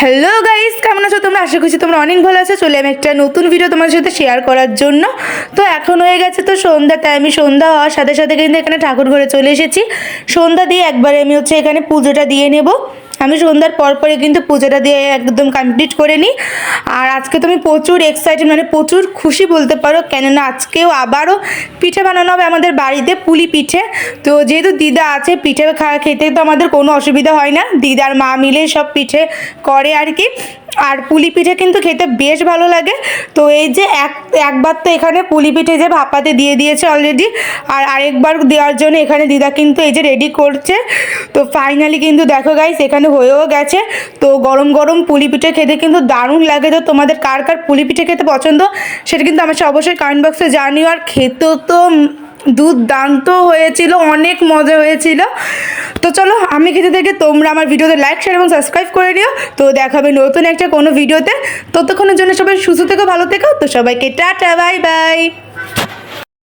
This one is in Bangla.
হ্যালো গাইস, কেমন আছো তোমরা? আশা করছি তোমরা অনেক ভালো আছো। চলে আমি একটা নতুন ভিডিও তোমার সাথে শেয়ার করার জন্য। তো এখন হয়ে গেছে তো সন্ধ্যা টাইম। সন্ধ্যা হওয়ার সাথে সাথে কিন্তু এখানে ঠাকুর ঘরে চলে এসেছি। সন্ধ্যা দিয়ে একবারে আমি এখানে পুজোটা দিয়ে নেব। আমি সন্ধ্যার পরে কিন্তু পুজোটা দিয়ে একদম কমপ্লিট করে নিই। আর আজকে তো আমি প্রচুর এক্সাইটেড, মানে প্রচুর খুশি বলতে পারো, কেননা আজকেও আবারও পিঠে বানানো হবে আমাদের বাড়িতে, পুলি পিঠে। তো যেহেতু দিদা আছে, পিঠে খেতে তো আমাদের কোনো অসুবিধা হয় না। দিদার মা মিলে সব পিঠে করে আর কি। আর পুলি পিঠে কিন্তু খেতে বেশ ভালো লাগে। তো এই যে একবার তো এখানে পুলি পিঠে যে ভাপাতে দিয়ে দিয়েছে অলরেডি, আর আরেকবার দেওয়ার জন্য এখানে দিদা কিন্তু এই যে রেডি করছে। তো ফাইনালি কিন্তু দেখো গাইস, এখানে হয়েও গেছে। তো গরম গরম পুলি পিঠে খেতে কিন্তু দারুণ লাগে। তো তোমাদের কার কার পুলি পিঠে খেতে পছন্দ সেটা কিন্তু আমার অবশ্যই কমেন্ট বক্সে জানিও। আর খেতেও তো দুর্দান্ত হয়েছিল, অনেক মজা হয়েছিল। তো চলো আমি খেতে থেকে তোমরা আমার ভিডিওতে লাইক শেয়ার এবং সাবস্ক্রাইব করে নিও। তো দেখাবে নতুন একটা কোনো ভিডিওতে। ততক্ষণের জন্য সবাই সুস্থ থেকো, ভালো থেকো। তো সবাইকে টাটা, বাই বাই।